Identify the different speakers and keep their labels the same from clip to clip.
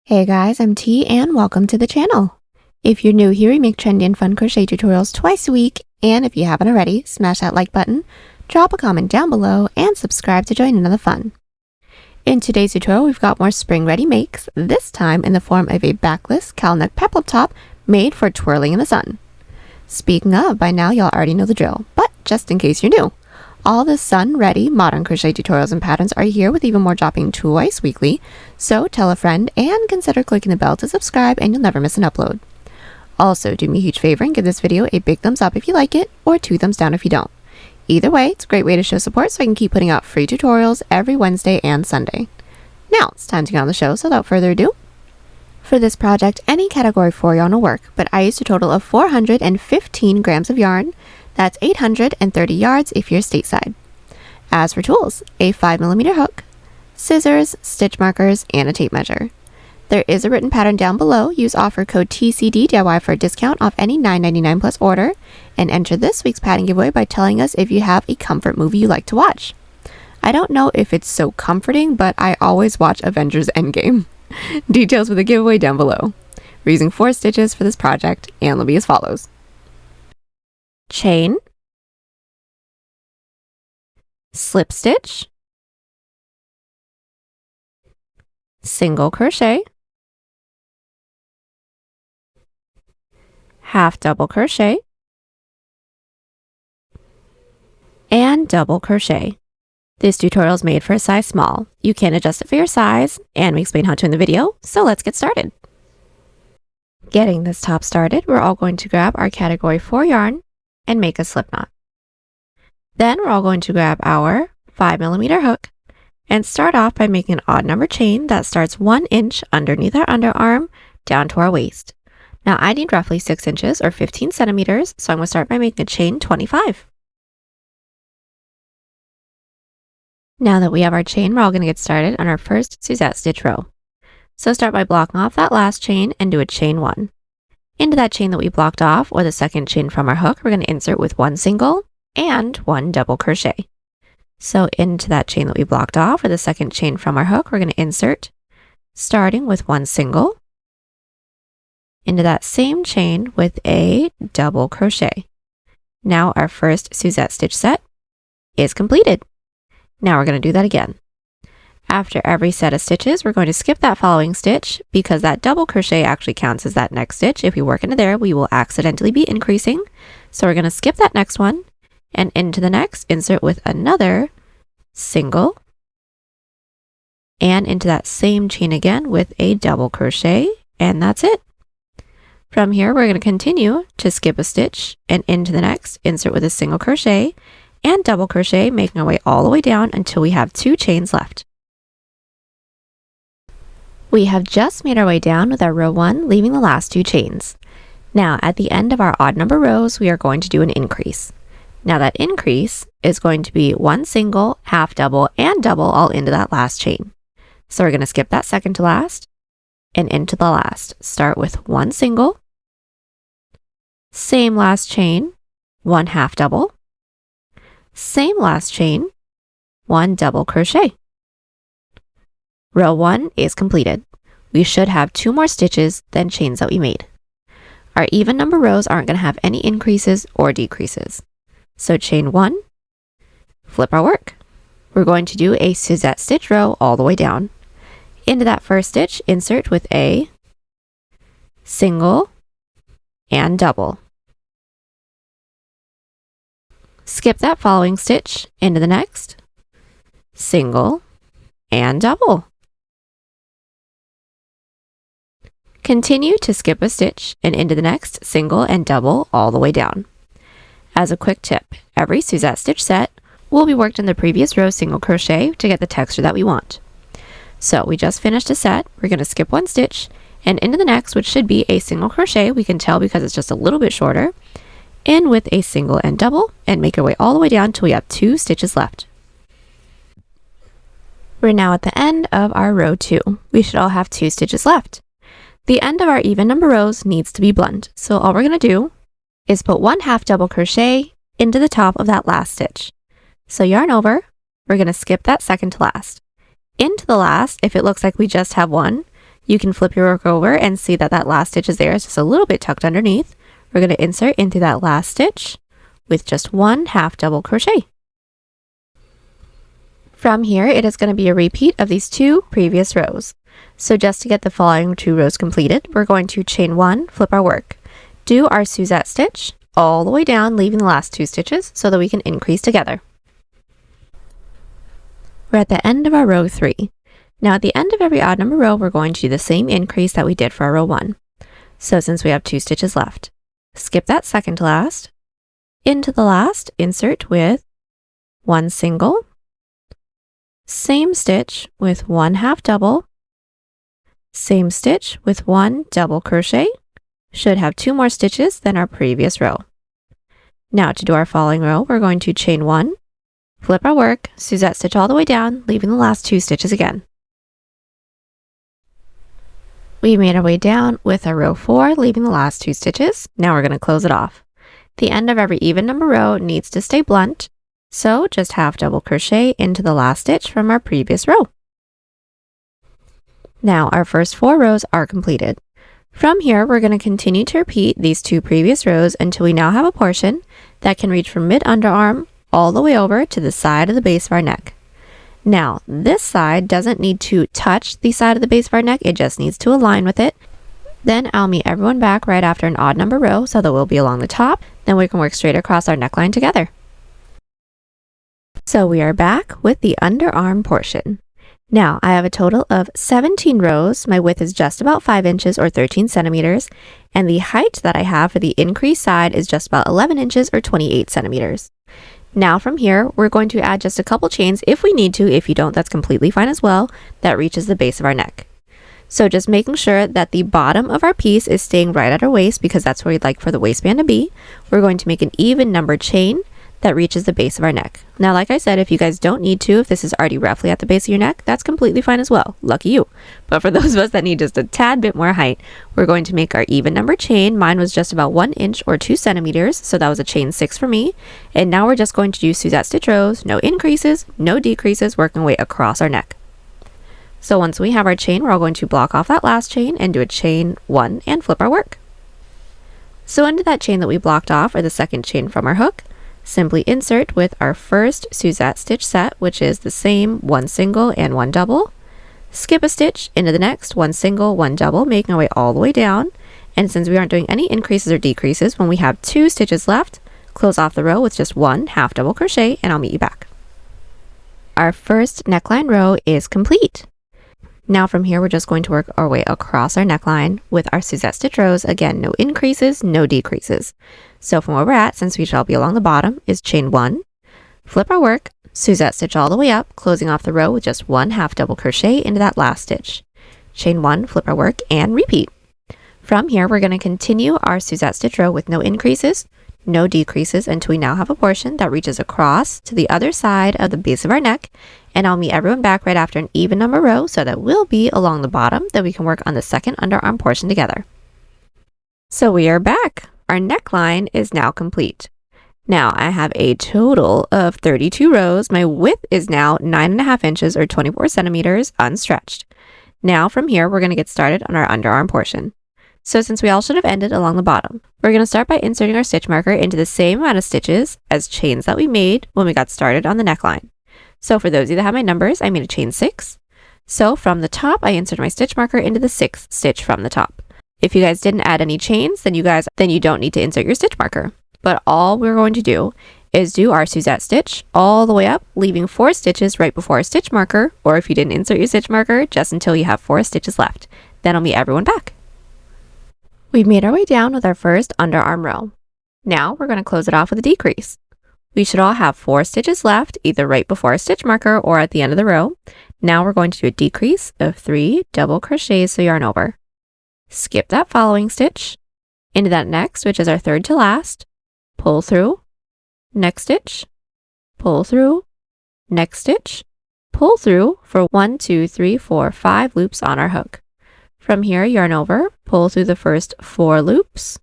Speaker 1: Hey guys, I'm T and welcome to the channel. If you're new here, we make trendy and fun crochet tutorials twice a week, and if you haven't already, smash that like button, drop a comment down below, and subscribe to join in on the fun. In today's tutorial, we've got more spring ready makes, this time in the form of a backless cowl neck peplum top made for twirling in the sun. Speaking of, by now y'all already know the drill, but just in case you're new, all the sun-ready modern crochet tutorials and patterns are here with even more dropping twice weekly, so tell a friend and consider clicking the bell to subscribe and you'll never miss an upload. Also, do me a huge favor and give this video a big thumbs up if you like it, or 2 thumbs down if you don't. Either way, it's a great way to show support so I can keep putting out free tutorials every Wednesday and Sunday. Now, it's time to get on the show, so without further ado. For this project, any category 4 yarn will work, but I used a total of 415 grams of yarn. That's 830 yards if you're stateside. As for tools, a 5mm hook, scissors, stitch markers, and a tape measure. There is a written pattern down below. Use offer code TCDDIY for a discount off any $9.99 plus order, and enter this week's pattern giveaway by telling us if you have a comfort movie you like to watch. I don't know if it's so comforting, but I always watch Avengers Endgame. Details for the giveaway down below. We're using 4 stitches for this project, and they'll be as follows. Chain, slip stitch, single crochet, half double crochet, and double crochet. This tutorial is made for a size small. You can adjust it for your size, and we explain how to in the video, so let's get started. Getting this top started, we're all going to grab our category 4 yarn and make a slip knot. Then we're all going to grab our 5mm hook and start off by making an odd number chain that starts 1 inch underneath our underarm down to our waist. Now I need roughly 6 inches or 15 centimeters, so I'm going to start by making a chain 25. Now that we have our chain, we're all going to get started on our first Suzette Stitch row. So start by blocking off that last chain and do a chain 1. Into that chain that we blocked off, or the second chain from our hook, we're going to insert with 1 single and 1 double crochet. So into that chain that we blocked off, or the second chain from our hook, we're going to insert, starting with 1 single, into that same chain with a double crochet. Now our first Suzette Stitch set is completed. Now we're going to do that again. After every set of stitches, we're going to skip that following stitch because that double crochet actually counts as that next stitch. If we work into there, we will accidentally be increasing. So we're going to skip that next one and into the next, insert with another single and into that same chain again with a double crochet, and that's it. From here, we're going to continue to skip a stitch and into the next, insert with a single crochet and double crochet, making our way all the way down until we have 2 chains left. We have just made our way down with our row 1, leaving the last 2 chains. Now, at the end of our odd number rows, we are going to do an increase. Now that increase is going to be 1 single, half double, and double all into that last chain. So we're going to skip that second to last and into the last. Start with 1 single, same last chain, 1 half double, same last chain, 1 double crochet. Row 1 is completed. We should have 2 more stitches than chains that we made. Our even number rows aren't going to have any increases or decreases. So chain 1, flip our work. We're going to do a Suzette Stitch row all the way down. Into that first stitch, insert with a single and double. Skip that following stitch, into the next, single and double. Continue to skip a stitch and into the next, single and double all the way down. As a quick tip, every Suzette Stitch set will be worked in the previous row single crochet to get the texture that we want. So we just finished a set, we're going to skip 1 stitch and into the next, which should be a single crochet, we can tell because it's just a little bit shorter, in with a single and double, and make our way all the way down until we have 2 stitches left. We're now at the end of our row 2. We should all have 2 stitches left. The end of our even number rows needs to be blunt, so all we're going to do is put 1 half double crochet into the top of that last stitch. So yarn over, we're going to skip that second to last. Into the last, if it looks like we just have 1, You can flip your work over and see that that last stitch is there. It's just a little bit tucked underneath. We're going to insert into that last stitch with just 1 half double crochet. From here, it is going to be a repeat of these 2 previous rows. So just to get the following 2 rows completed, we're going to chain 1, flip our work, do our Suzette stitch all the way down, leaving the last 2 stitches so that we can increase together. We're at the end of our row 3. Now at the end of every odd number row, we're going to do the same increase that we did for our row 1. So since we have 2 stitches left, skip that second to last, into the last, insert with 1 single, same stitch with 1 half double, same stitch with 1 double crochet, should have 2 more stitches than our previous row. Now to do our following row, we're going to chain 1, flip our work, Suzette stitch all the way down, leaving the last 2 stitches again. We made our way down with our row 4, leaving the last 2 stitches. Now we're going to close it off. The end of every even number row needs to stay blunt, so just half double crochet into the last stitch from our previous row. Now our first 4 rows are completed. From here, we're going to continue to repeat these 2 previous rows until we now have a portion that can reach from mid-underarm all the way over to the side of the base of our neck. Now, this side doesn't need to touch the side of the base of our neck, it just needs to align with it. Then I'll meet everyone back right after an odd number row so that we'll be along the top, then we can work straight across our neckline together. So we are back with the underarm portion. Now I have a total of 17 rows, my width is just about 5 inches or 13 centimeters, and the height that I have for the increased side is just about 11 inches or 28 centimeters. Now from here, we're going to add just a couple chains if we need to. If you don't, that's completely fine as well. That reaches the base of our neck. So just making sure that the bottom of our piece is staying right at our waist because that's where we'd like for the waistband to be. We're going to make an even numbered chain that reaches the base of our neck. Now, like I said, if you guys don't need to, if this is already roughly at the base of your neck, that's completely fine as well. Lucky you. But for those of us that need just a tad bit more height, we're going to make our even number chain. Mine was just about 1 inch or 2 centimeters, so that was a chain 6 for me. And now we're just going to do Suzette stitch rows, no increases, no decreases, working our way across our neck. So once we have our chain, we're all going to block off that last chain and do a chain 1 and flip our work. So into that chain that we blocked off, or the second chain from our hook, simply insert with our first Suzette stitch set, which is the same 1 single and 1 double. Skip a stitch into the next 1 single, 1 double, making our way all the way down. And since we aren't doing any increases or decreases, when we have 2 stitches left, close off the row with just 1 half double crochet, and I'll meet you back. Our first neckline row is complete. Now from here, we're just going to work our way across our neckline with our Suzette stitch rows. Again, no increases, no decreases. So from where we're at, since we shall be along the bottom, is chain 1, flip our work, Suzette stitch all the way up, closing off the row with just 1 half double crochet into that last stitch. Chain 1, flip our work, and repeat. From here, we're going to continue our Suzette stitch row with no increases, no decreases until we now have a portion that reaches across to the other side of the base of our neck. And I'll meet everyone back right after an even number row so that we'll be along the bottom, that we can work on the second underarm portion together. So we are back. Our neckline is now complete. Now I have a total of 32 rows. My width is now 9.5 inches or 24 centimeters unstretched. Now from here, we're going to get started on our underarm portion. So since we all should have ended along the bottom, we're going to start by inserting our stitch marker into the same amount of stitches as chains that we made when we got started on the neckline. So for those of you that have my numbers, I made a chain 6. So from the top, I inserted my stitch marker into the 6th stitch from the top. If you guys didn't add any chains, then you don't need to insert your stitch marker. But all we're going to do is do our Suzette stitch all the way up, leaving 4 stitches right before our stitch marker, or if you didn't insert your stitch marker, just until you have 4 stitches left. Then I'll meet everyone back. We've made our way down with our first underarm row. Now we're going to close it off with a decrease. We should all have 4 stitches left, either right before our stitch marker or at the end of the row. Now we're going to do a decrease of 3 double crochets, so yarn over. Skip that following stitch, into that next, which is our third to last, pull through, next stitch, pull through, next stitch, pull through for 1, 2, 3, 4, 5 loops on our hook. From here, yarn over, pull through the first 4 loops,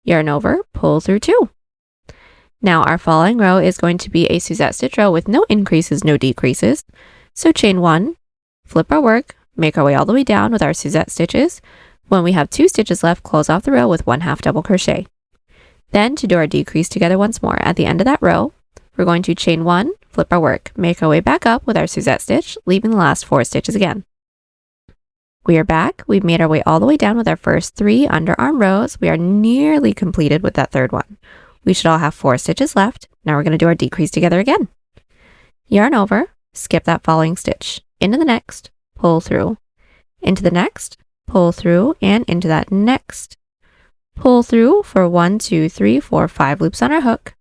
Speaker 1: yarn over, pull through 2. Now our following row is going to be a Suzette stitch row with no increases, no decreases. So chain 1, flip our work, make our way all the way down with our Suzette stitches. When we have 2 stitches left, close off the row with 1/2 double crochet. Then to do our decrease together once more, at the end of that row, we're going to chain 1, flip our work, make our way back up with our Suzette stitch, leaving the last 4 stitches again. We are back. We've made our way all the way down with our first 3 underarm rows. We are nearly completed with that third one. We should all have 4 stitches left. Now we're going to do our decrease together again. Yarn over, skip that following stitch, into the next, pull through, into the next, pull through, and into that next. Pull through for 1, 2, 3, 4, 5 loops on our hook.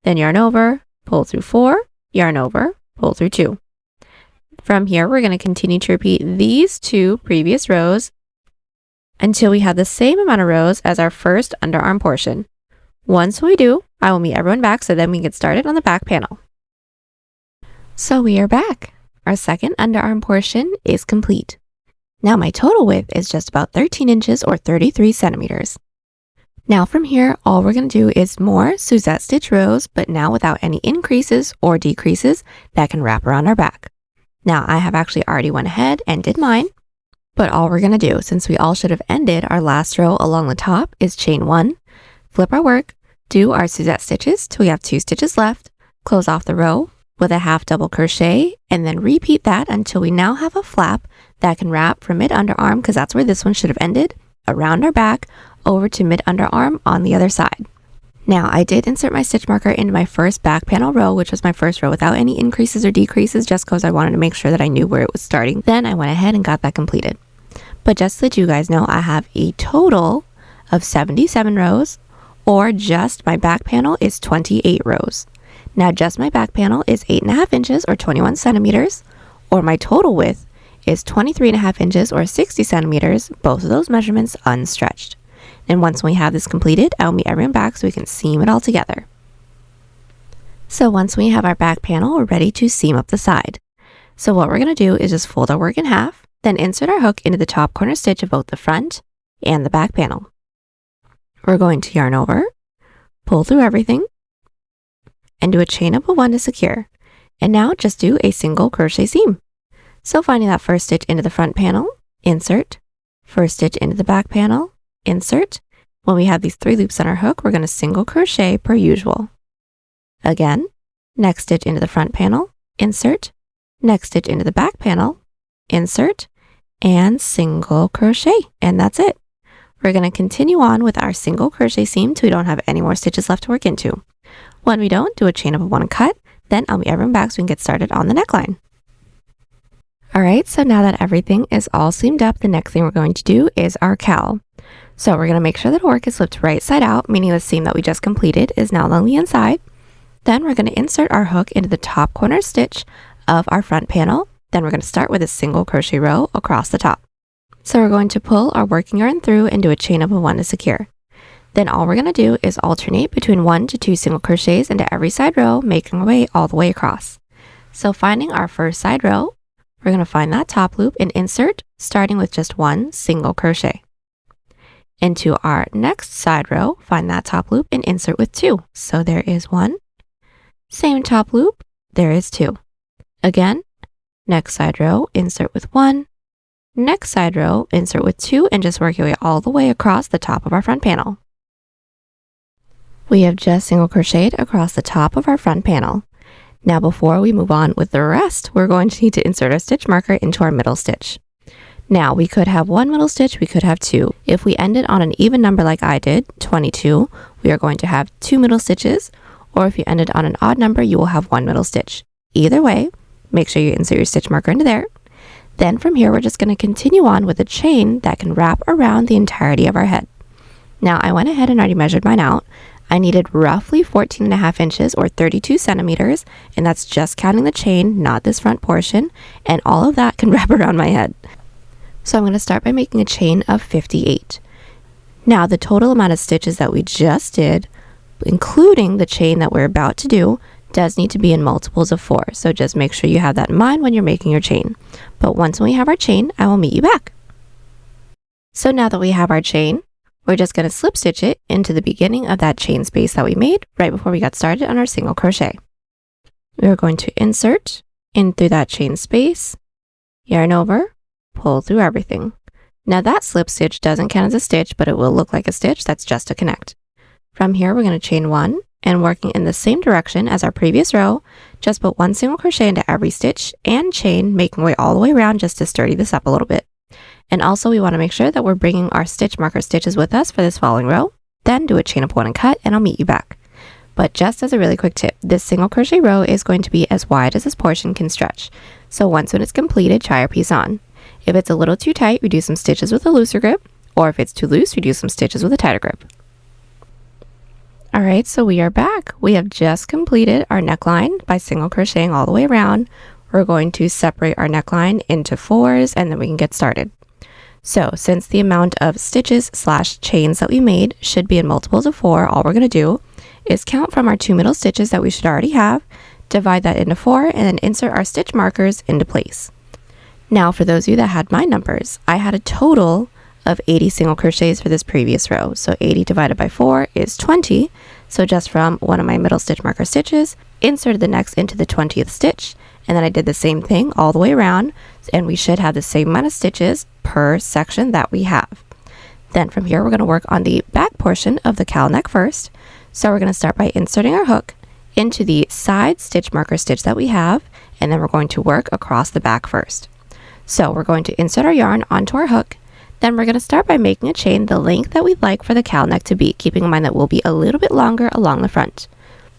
Speaker 1: Then yarn over, pull through 4, yarn over, pull through 2. From here, we're going to continue to repeat these 2 previous rows until we have the same amount of rows as our first underarm portion. Once we do, I will meet everyone back so then we can get started on the back panel. So we are back. Our second underarm portion is complete. Now my total width is just about 13 inches or 33 centimeters. Now from here, all we're going to do is more Suzette stitch rows, but now without any increases or decreases that can wrap around our back. Now I have actually already went ahead and did mine, but all we're going to do, since we all should have ended our last row along the top, is chain 1, flip our work, do our Suzette stitches till we have 2 stitches left, close off the row with a 1/2 double crochet, and then repeat that until we now have a flap that can wrap from mid underarm, because that's where this one should have ended, around our back, over to mid underarm on the other side. Now I did insert my stitch marker into my first back panel row, which was my first row, without any increases or decreases, just because I wanted to make sure that I knew where it was starting. Then I went ahead and got that completed. But just so that you guys know, I have a total of 77 rows, or just my back panel is 28 rows. Now just my back panel is 8.5 inches or 21 centimeters, or my total width is 23.5 inches or 60 centimeters, both of those measurements unstretched. And once we have this completed, I'll meet everyone back so we can seam it all together. So once we have our back panel, we're ready to seam up the side. So what we're going to do is just fold our work in half, then insert our hook into the top corner stitch of both the front and the back panel. We're going to yarn over, pull through everything, and do a chain up of 1 to secure. And now just do a single crochet seam. So finding that first stitch into the front panel, insert, first stitch into the back panel, insert. When we have these 3 loops on our hook, we're going to single crochet per usual. Again, next stitch into the front panel, insert, next stitch into the back panel, insert, and single crochet. And that's it. We're going to continue on with our single crochet seam till we don't have any more stitches left to work into. When we don't, do a chain up of 1 and cut, then I'll meet everyone back so we can get started on the neckline. Alright, so now that everything is all seamed up, the next thing we're going to do is our cowl. So we're going to make sure that our work is flipped right side out, meaning the seam that we just completed is now on the inside. Then we're going to insert our hook into the top corner stitch of our front panel. Then we're going to start with a single crochet row across the top. So we're going to pull our working yarn through and do a chain up of 1 to secure. Then all we're going to do is alternate between 1 to 2 single crochets into every side row, making our way all the way across. So finding our first side row, we're going to find that top loop and insert, starting with just 1 single crochet. Into our next side row, find that top loop and insert with 2. So there is 1. Same top loop, there is 2. Again, next side row, insert with 1. Next side row, insert with 2, and just work your way all the way across the top of our front panel. We have just single crocheted across the top of our front panel. Now before we move on with the rest, we're going to need to insert our stitch marker into our middle stitch. Now we could have 1 middle stitch, we could have 2. If we ended on an even number like I did, 22, we are going to have 2 middle stitches, or if you ended on an odd number, you will have 1 middle stitch. Either way, make sure you insert your stitch marker into there. Then from here, we're just going to continue on with a chain that can wrap around the entirety of our head. Now I went ahead and already measured mine out. I needed roughly 14.5 inches or 32 centimeters, and that's just counting the chain, not this front portion, and all of that can wrap around my head. So I'm going to start by making a chain of 58. Now the total amount of stitches that we just did, including the chain that we're about to do, does need to be in multiples of 4. So just make sure you have that in mind when you're making your chain. But once we have our chain, I will meet you back. So now that we have our chain, we're just going to slip stitch it into the beginning of that chain space that we made right before we got started on our single crochet. We're going to insert in through that chain space, yarn over, pull through everything. Now that slip stitch doesn't count as a stitch, but it will look like a stitch. That's just to connect. From here, we're going to chain 1, and working in the same direction as our previous row, just put 1 single crochet into every stitch and chain, making way all the way around just to sturdy this up a little bit. And also we want to make sure that we're bringing our stitch marker stitches with us for this following row. Then do a chain up 1 and cut, and I'll meet you back. But just as a really quick tip, this single crochet row is going to be as wide as this portion can stretch. So once when it's completed, try your piece on. If it's a little too tight, reduce some stitches with a looser grip, or if it's too loose, reduce some stitches with a tighter grip. Alright, so we are back. We have just completed our neckline by single crocheting all the way around. We're going to separate our neckline into 4s, and then we can get started. So since the amount of stitches / chains that we made should be in multiples of 4, all we're going to do is count from our 2 middle stitches that we should already have, divide that into 4, and then insert our stitch markers into place. Now for those of you that had my numbers, I had a total of 80 single crochets for this previous row. So 80 divided by 4 is 20. So just from one of my middle stitch marker stitches, inserted the next into the 20th stitch, and then I did the same thing all the way around, and we should have the same amount of stitches per section that we have. Then from here, we're going to work on the back portion of the cowl neck first. So we're going to start by inserting our hook into the side stitch marker stitch that we have, and then we're going to work across the back first. So we're going to insert our yarn onto our hook. Then we're going to start by making a chain the length that we'd like for the cowl neck to be, keeping in mind that we'll be a little bit longer along the front.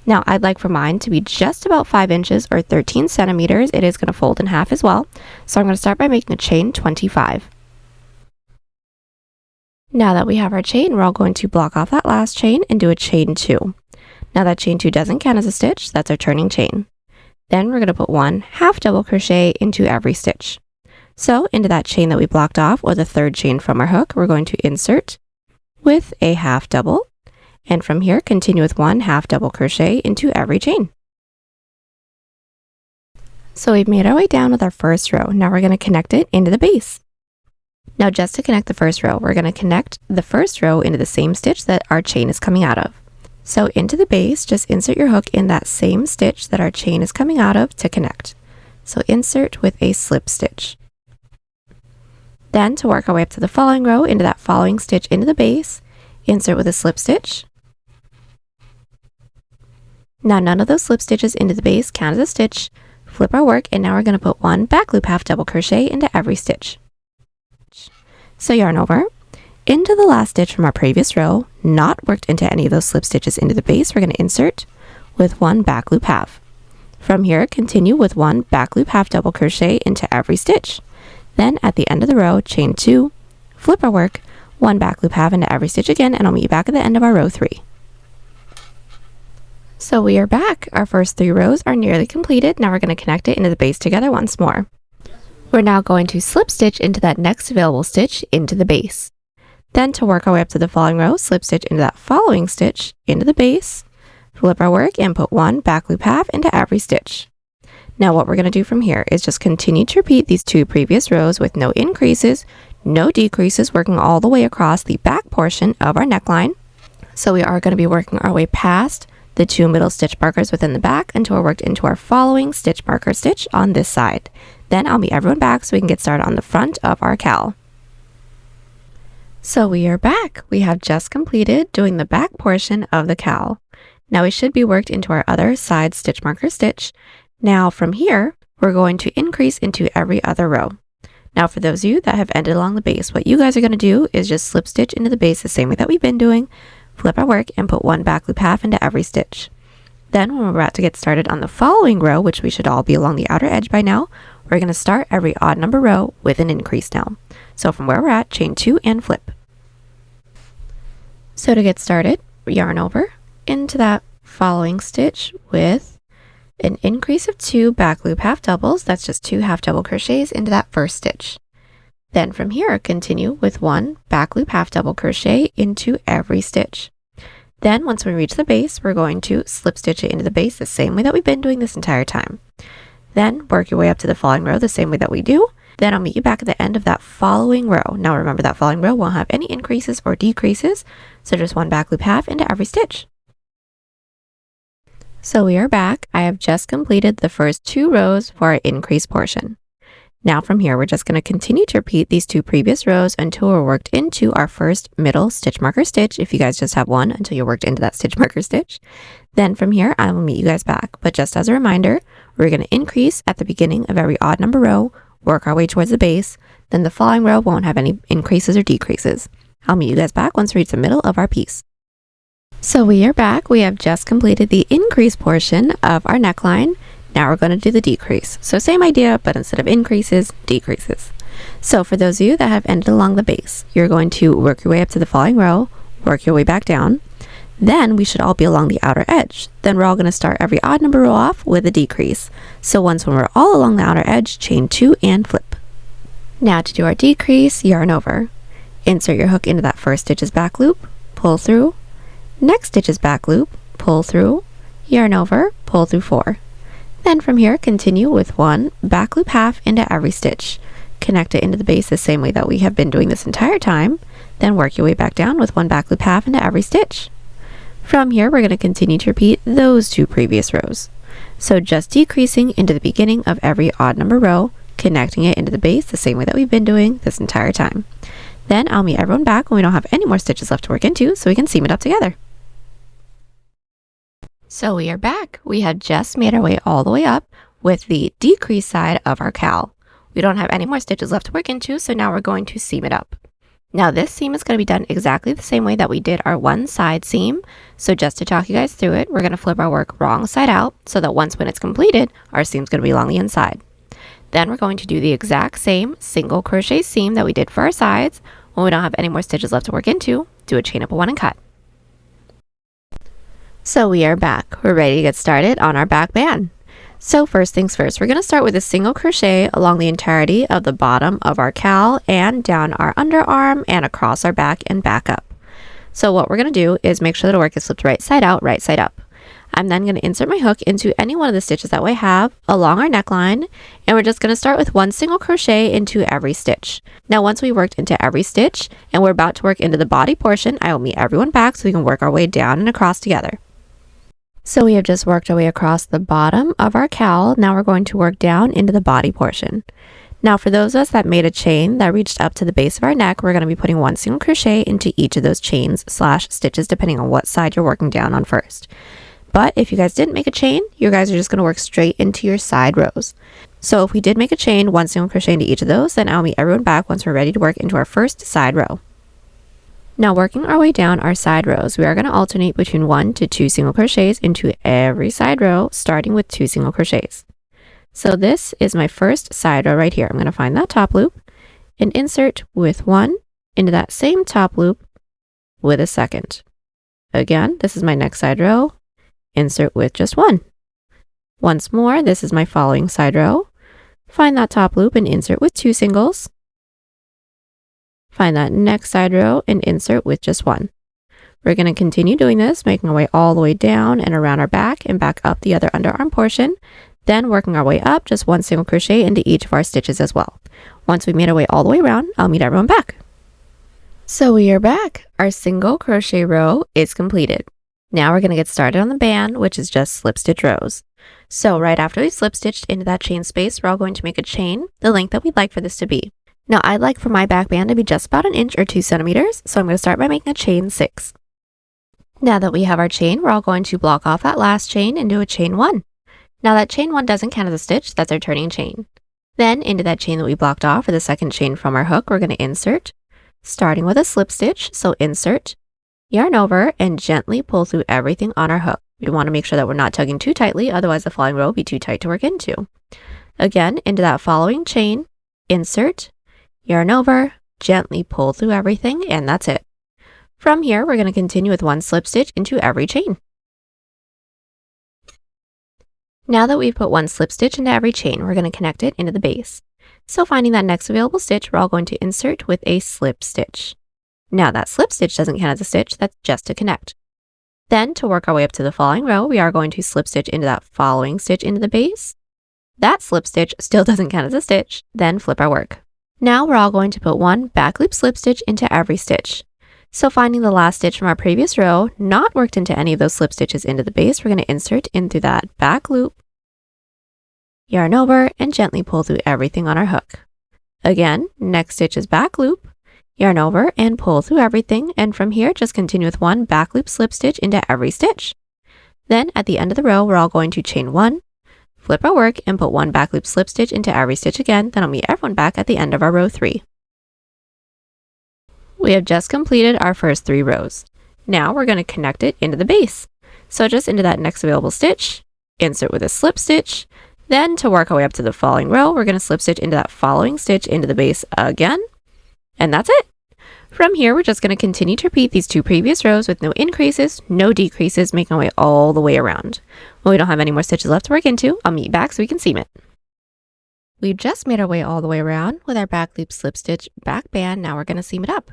Speaker 1: Now I'd like for mine to be just about 5 inches or 13 centimeters. It is going to fold in half as well. So I'm going to start by making a chain 25. Now that we have our chain, we're all going to block off that last chain and do a chain 2. Now that chain 2 doesn't count as a stitch, that's our turning chain. Then we're going to put 1 half double crochet into every stitch. So into that chain that we blocked off, or the third chain from our hook, we're going to insert with a half double, and from here continue with 1 half double crochet into every chain. So we've made our way down with our first row. Now we're going to connect it into the base. Now just to connect the first row, we're going to connect the first row into the same stitch that our chain is coming out of. So into the base, just insert your hook in that same stitch that our chain is coming out of to connect. So insert with a slip stitch. Then to work our way up to the following row, into that following stitch into the base, insert with a slip stitch. Now none of those slip stitches into the base count as a stitch. Flip our work, and now we're going to put 1 back loop half double crochet into every stitch. So yarn over, into the last stitch from our previous row, not worked into any of those slip stitches into the base, we're going to insert with 1 back loop half. From here, continue with 1 back loop half double crochet into every stitch. Then at the end of the row, chain 2, flip our work, 1 back loop half into every stitch again, and I'll meet you back at the end of our row 3. So we are back. Our first 3 rows are nearly completed. Now we're going to connect it into the base together once more. We're now going to slip stitch into that next available stitch into the base. Then to work our way up to the following row, slip stitch into that following stitch into the base, flip our work, and put 1 back loop half into every stitch. Now what we're going to do from here is just continue to repeat these 2 previous rows with no increases, no decreases, working all the way across the back portion of our neckline. So we are going to be working our way past the 2 middle stitch markers within the back until we're worked into our following stitch marker stitch on this side. Then I'll meet everyone back so we can get started on the front of our cowl. So we are back. We have just completed doing the back portion of the cowl. Now we should be worked into our other side stitch marker stitch. Now from here, we're going to increase into every other row. Now for those of you that have ended along the base, what you guys are going to do is just slip stitch into the base the same way that we've been doing, flip our work, and put 1 back loop half into every stitch. Then when we're about to get started on the following row, which we should all be along the outer edge by now, we're going to start every odd number row with an increase now. So from where we're at, chain 2 and flip. So to get started, yarn over into that following stitch with an increase of 2 back loop half doubles. That's just 2 half double crochets into that first stitch. Then from here, continue with 1 back loop half double crochet into every stitch. Then once we reach the base, we're going to slip stitch it into the base the same way that we've been doing this entire time. Then work your way up to the following row the same way that we do. Then I'll meet you back at the end of that following row. Now remember, that following row won't have any increases or decreases, so just 1 back loop half into every stitch. So we are back. I have just completed the first 2 rows for our increase portion. Now from here, we're just going to continue to repeat these 2 previous rows until we're worked into our first middle stitch marker stitch. If you guys just have one, until you're worked into that stitch marker stitch. Then from here, I will meet you guys back. But just as a reminder, we're going to increase at the beginning of every odd number row, work our way towards the base, then the following row won't have any increases or decreases. I'll meet you guys back once we reach the middle of our piece. So we are back. We have just completed the increase portion of our neckline. Now we're going to do the decrease. So same idea, but instead of increases, decreases. So for those of you that have ended along the base, you're going to work your way up to the following row, work your way back down. Then we should all be along the outer edge. Then we're all going to start every odd number row off with a decrease. So once when we're all along the outer edge, chain 2 and flip. Now to do our decrease, yarn over. Insert your hook into that first stitch's back loop, pull through. Next stitch's back loop, pull through, yarn over, pull through 4. Then from here, continue with 1 back loop half into every stitch. Connect it into the base the same way that we have been doing this entire time. Then work your way back down with 1 back loop half into every stitch. From here, we're going to continue to repeat those 2 previous rows. So just decreasing into the beginning of every odd number row, connecting it into the base the same way that we've been doing this entire time. Then I'll meet everyone back when we don't have any more stitches left to work into so we can seam it up together. So we are back. We have just made our way all the way up with the decrease side of our cowl. We don't have any more stitches left to work into, so now we're going to seam it up. Now this seam is going to be done exactly the same way that we did our one side seam. So just to talk you guys through it, we're going to flip our work wrong side out so that once when it's completed, our seam's going to be along the inside. Then we're going to do the exact same single crochet seam that we did for our sides. When we don't have any more stitches left to work into, do a chain up of 1 and cut. So we are back. We're ready to get started on our back band. So first things first, we're going to start with a single crochet along the entirety of the bottom of our cowl and down our underarm and across our back and back up. So what we're going to do is make sure that our work is flipped right side out, right side up. I'm then going to insert my hook into any one of the stitches that we have along our neckline, and we're just going to start with 1 single crochet into every stitch. Now once we worked into every stitch and we're about to work into the body portion, I will meet everyone back so we can work our way down and across together. So we have just worked our way across the bottom of our cowl. Now we're going to work down into the body portion. Now for those of us that made a chain that reached up to the base of our neck, we're going to be putting 1 single crochet into each of those chains / stitches depending on what side you're working down on first. But if you guys didn't make a chain, you guys are just going to work straight into your side rows. So if we did make a chain, 1 single crochet into each of those, then I'll meet everyone back once we're ready to work into our first side row. Now working our way down our side rows, we are going to alternate between 1 to 2 single crochets into every side row, starting with 2 single crochets. So this is my first side row right here. I'm going to find that top loop and insert with 1 into that same top loop with a second. Again, this is my next side row, insert with just 1. Once more, this is my following side row. Find that top loop and insert with 2 singles. Find that next side row and insert with just 1. We're going to continue doing this, making our way all the way down and around our back and back up the other underarm portion, then working our way up just 1 single crochet into each of our stitches as well. Once we've made our way all the way around, I'll meet everyone back. So we are back. Our single crochet row is completed. Now we're going to get started on the band, which is just slip stitch rows. So right after we slip stitched into that chain space, we're all going to make a chain the length that we'd like for this to be. Now I'd like for my back band to be just about 1 inch or 2 centimeters, so I'm going to start by making a chain 6. Now that we have our chain, we're all going to block off that last chain and do a chain 1. Now that chain 1 doesn't count as a stitch, that's our turning chain. Then into that chain that we blocked off for the second chain from our hook, we're going to insert, starting with a slip stitch, so insert, yarn over, and gently pull through everything on our hook. We want to make sure that we're not tugging too tightly, otherwise the following row will be too tight to work into. Again, into that following chain, insert, yarn over, gently pull through everything, and that's it. From here, we're going to continue with 1 slip stitch into every chain. Now that we've put 1 slip stitch into every chain, we're going to connect it into the base. So finding that next available stitch, we're all going to insert with a slip stitch. Now that slip stitch doesn't count as a stitch, that's just to connect. Then to work our way up to the following row, we are going to slip stitch into that following stitch into the base. That slip stitch still doesn't count as a stitch, then flip our work. Now we're all going to put 1 back loop slip stitch into every stitch. So finding the last stitch from our previous row, not worked into any of those slip stitches into the base, we're going to insert in through that back loop, yarn over, and gently pull through everything on our hook. Again, next stitch is back loop, yarn over, and pull through everything, and from here just continue with one back loop slip stitch into every stitch. Then at the end of the row, we're all going to chain one, flip our work, and put one back loop slip stitch into every stitch again. Then I'll meet everyone back at the end of our row 3. We have just completed our first 3 rows. Now we're going to connect it into the base. So just into that next available stitch, insert with a slip stitch. Then to work our way up to the following row, we're going to slip stitch into that following stitch into the base again. And that's it. From here, we're just going to continue to repeat these 2 previous rows with no increases, no decreases, making our way all the way around. When we don't have any more stitches left to work into, I'll meet you back so we can seam it. We've just made our way all the way around with our back loop slip stitch back band. Now we're going to seam it up.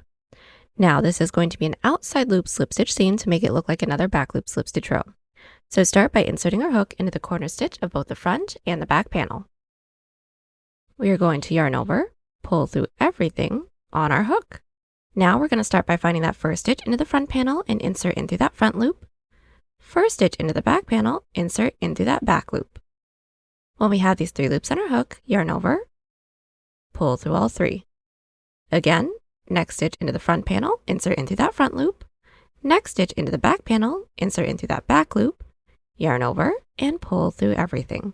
Speaker 1: Now this is going to be an outside loop slip stitch seam to make it look like another back loop slip stitch row. So start by inserting our hook into the corner stitch of both the front and the back panel. We are going to yarn over, pull through everything on our hook. Now we're going to start by finding that first stitch into the front panel and insert in through that front loop. First stitch into the back panel, insert in through that back loop. When we have these 3 loops on our hook, yarn over, pull through all 3. Again, next stitch into the front panel, insert in through that front loop. Next stitch into the back panel, insert in through that back loop, yarn over, and pull through everything.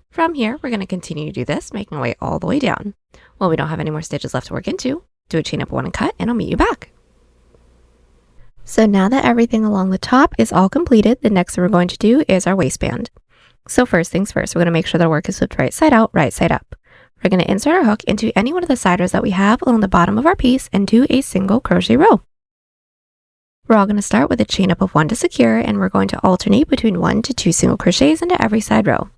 Speaker 1: From here, we're going to continue to do this, making our way all the way down. When we don't have any more stitches left to work into, do a chain up 1 and cut, and I'll meet you back. So now that everything along the top is all completed, the next thing we're going to do is our waistband. So first things first, we're going to make sure that our work is flipped right side out, right side up. We're going to insert our hook into any one of the side rows that we have along the bottom of our piece and do a single crochet row. We're all going to start with a chain up of 1 to secure, and we're going to alternate between 1 to 2 single crochets into every side row.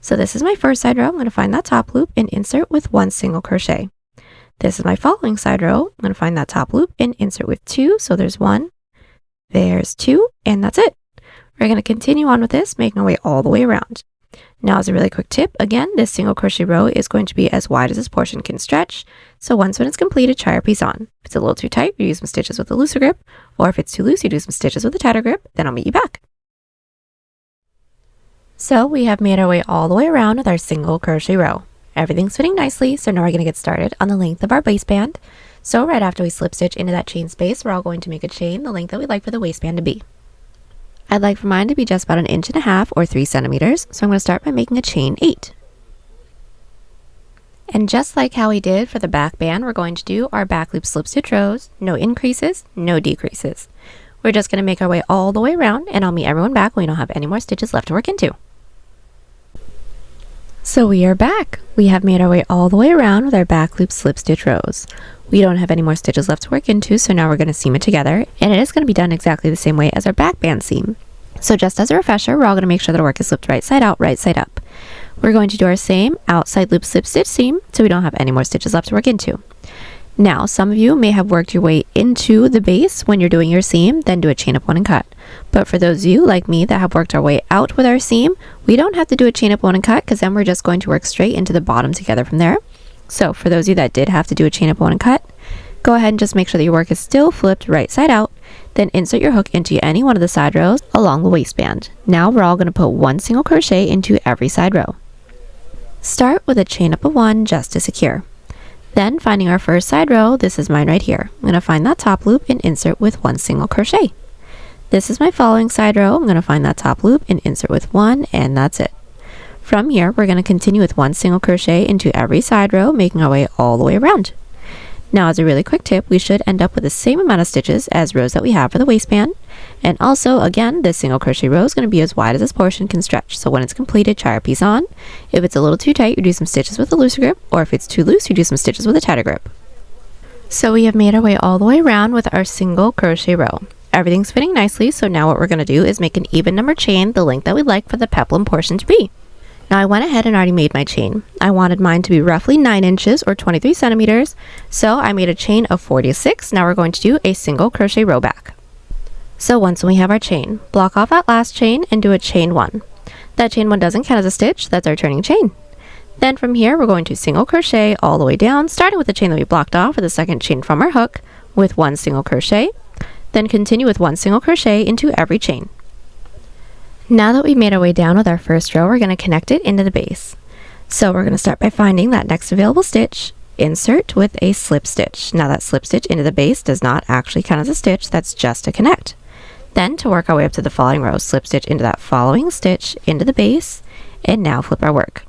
Speaker 1: So this is my first side row. I'm going to find that top loop and insert with 1 single crochet. This is my following side row. I'm going to find that top loop and insert with 2. So there's 1, there's 2, and that's it. We're going to continue on with this, making our way all the way around. Now, as a really quick tip, again, this single crochet row is going to be as wide as this portion can stretch. So once when it's completed, try your piece on. If it's a little too tight, you use some stitches with a looser grip, or if it's too loose, you do some stitches with a tighter grip. Then I'll meet you back. So we have made our way all the way around with our single crochet row. Everything's fitting nicely, so now we're going to get started on the length of our waistband. So right after we slip stitch into that chain space, we're all going to make a chain the length that we'd like for the waistband to be. I'd like for mine to be just about 1.5 inches or 3 centimeters, so I'm going to start by making a chain 8. And just like how we did for the back band, we're going to do our back loop slip stitch rows, no increases, no decreases. We're just going to make our way all the way around, and I'll meet everyone back when we don't have any more stitches left to work into. So we are back. We have made our way all the way around with our back loop slip stitch rows. We don't have any more stitches left to work into, so now we're going to seam it together, and it is going to be done exactly the same way as our back band seam. So just as a refresher, we're all going to make sure that our work is flipped right side out, right side up. We're going to do our same outside loop slip stitch seam, so we don't have any more stitches left to work into. Now, some of you may have worked your way into the base when you're doing your seam, then do a chain up 1 and cut. But for those of you like me that have worked our way out with our seam, we don't have to do a chain up 1 and cut, because then we're just going to work straight into the bottom together from there. So for those of you that did have to do a chain up 1 and cut, go ahead and just make sure that your work is still flipped right side out, then insert your hook into any one of the side rows along the waistband. Now we're all going to put 1 single crochet into every side row. Start with a chain up of 1 just to secure. Then finding our first side row, this is mine right here. I'm going to find that top loop and insert with 1 single crochet. This is my following side row. I'm going to find that top loop and insert with 1, and that's it. From here, we're going to continue with 1 single crochet into every side row, making our way all the way around. Now, as a really quick tip, we should end up with the same amount of stitches as rows that we have for the waistband. And also, again, this single crochet row is going to be as wide as this portion can stretch. So when it's completed, try your piece on. If it's a little too tight, you do some stitches with a looser grip, or if it's too loose, you do some stitches with a tighter grip. So we have made our way all the way around with our single crochet row. Everything's fitting nicely, so now what we're going to do is make an even number chain the length that we'd like for the peplum portion to be. Now I went ahead and already made my chain. I wanted mine to be roughly 9 inches or 23 centimeters, so I made a chain of 46. Now we're going to do a single crochet row back. So once we have our chain, block off that last chain and do a chain 1. That chain 1 doesn't count as a stitch, that's our turning chain. Then from here, we're going to single crochet all the way down, starting with the chain that we blocked off with the second chain from our hook with 1 single crochet, then continue with 1 single crochet into every chain. Now that we've made our way down with our first row, we're going to connect it into the base. So we're going to start by finding that next available stitch, insert with a slip stitch. Now that slip stitch into the base does not actually count as a stitch, that's just to connect. Then to work our way up to the following row, slip stitch into that following stitch into the base, and now flip our work.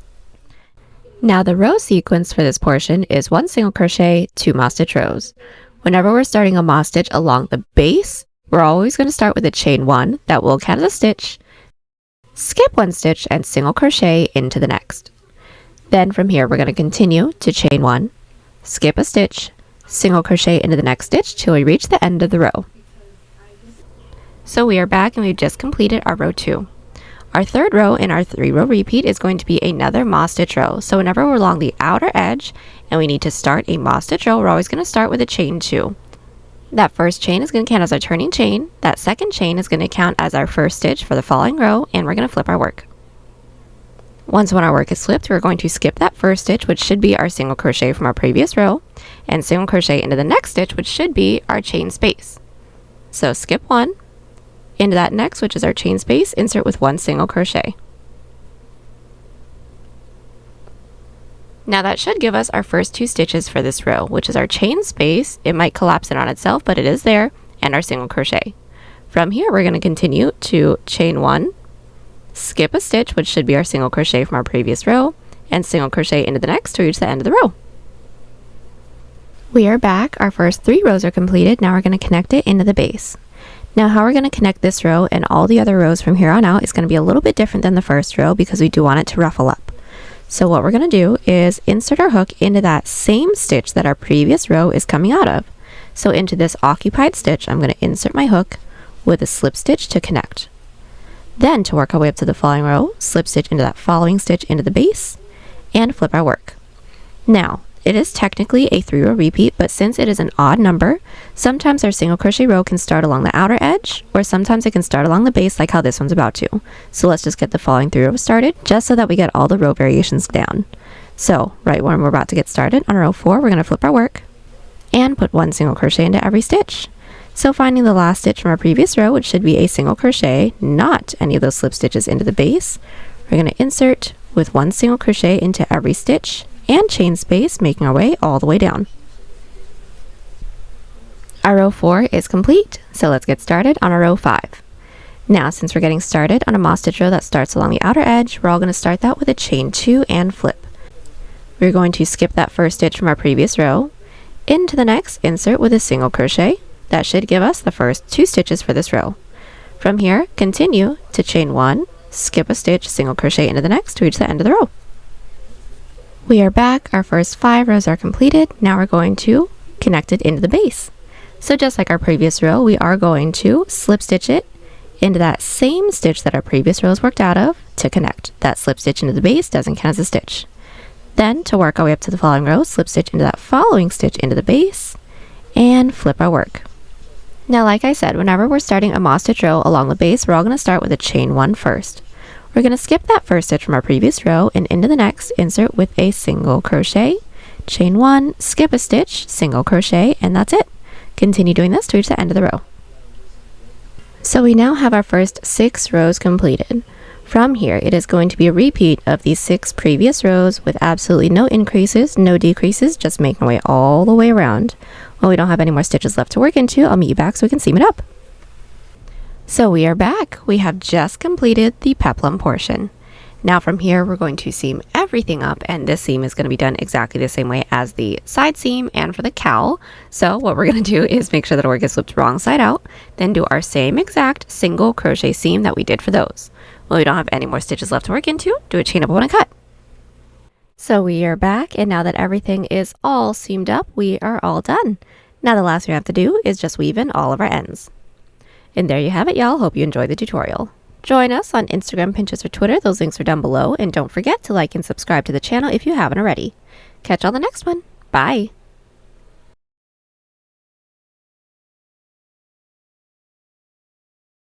Speaker 1: Now the row sequence for this portion is 1 single crochet, 2 moss stitch rows. Whenever we're starting a moss stitch along the base, we're always going to start with a chain 1 that will count as a stitch, skip 1 stitch and single crochet into the next. Then from here we're going to continue to chain 1, skip a stitch, single crochet into the next stitch till we reach the end of the row. So we are back and we've just completed our row 2. Our third row in our 3-row repeat is going to be another moss stitch row. So whenever we're along the outer edge and we need to start a moss stitch row, we're always going to start with a chain 2. That first chain is going to count as our turning chain. That second chain is going to count as our first stitch for the following row, and we're going to flip our work. Once when our work is flipped, we're going to skip that first stitch, which should be our single crochet from our previous row, and single crochet into the next stitch, which should be our chain space. So skip 1. Into that next, which is our chain space, insert with 1 single crochet. Now that should give us our first 2 stitches for this row, which is our chain space. It might collapse in on itself, but it is there, and our single crochet. From here, we're going to continue to chain 1, skip a stitch, which should be our single crochet from our previous row, and single crochet into the next to reach the end of the row. We are back. Our first 3 rows are completed. Now we're going to connect it into the base. Now how we're going to connect this row and all the other rows from here on out is going to be a little bit different than the first row because we do want it to ruffle up. So what we're going to do is insert our hook into that same stitch that our previous row is coming out of. So into this occupied stitch, I'm going to insert my hook with a slip stitch to connect. Then to work our way up to the following row, slip stitch into that following stitch into the base, and flip our work. Now, it is technically a 3-row repeat, but since it is an odd number, sometimes our single crochet row can start along the outer edge, or sometimes it can start along the base like how this one's about to. So let's just get the following 3 rows started, just so that we get all the row variations down. So right when we're about to get started, on row 4, we're going to flip our work, and put 1 single crochet into every stitch. So finding the last stitch from our previous row, which should be a single crochet, not any of those slip stitches into the base, we're going to insert with 1 single crochet into every stitch, and chain space, making our way all the way down. Our row 4 is complete, so let's get started on our row 5. Now, since we're getting started on a moss stitch row that starts along the outer edge, we're all going to start that with a chain 2 and flip. We're going to skip that first stitch from our previous row, into the next, insert with a single crochet. That should give us the first 2 stitches for this row. From here, continue to chain 1, skip a stitch, single crochet into the next to reach the end of the row. We are back. Our first 5 rows are completed. Now we're going to connect it into the base. So just like our previous row, we are going to slip stitch it into that same stitch that our previous rows worked out of to connect. That slip stitch into the base doesn't count as a stitch. Then to work our way up to the following row, slip stitch into that following stitch into the base, and flip our work. Now like I said, whenever we're starting a moss stitch row along the base, we're all going to start with a chain 1 first. We're going to skip that first stitch from our previous row and into the next, insert with a single crochet, chain 1, skip a stitch, single crochet, and that's it. Continue doing this to reach the end of the row. So we now have our first 6 rows completed. From here, it is going to be a repeat of these 6 previous rows with absolutely no increases, no decreases, just making our way all the way around. When we don't have any more stitches left to work into, I'll meet you back so we can seam it up. So we are back. We have just completed the peplum portion. Now from here, we're going to seam everything up, and this seam is going to be done exactly the same way as the side seam and for the cowl. So what we're going to do is make sure that our work is flipped wrong side out, then do our same exact single crochet seam that we did for those. When we don't have any more stitches left to work into, do a chain up 1 and cut. So we are back, and now that everything is all seamed up, we are all done. Now the last thing we have to do is just weave in all of our ends. And there you have it, y'all. Hope you enjoyed the tutorial. Join us on Instagram, Pinterest, or Twitter. Those links are down below. And don't forget to like and subscribe to the channel if you haven't already. Catch you on the next one. Bye.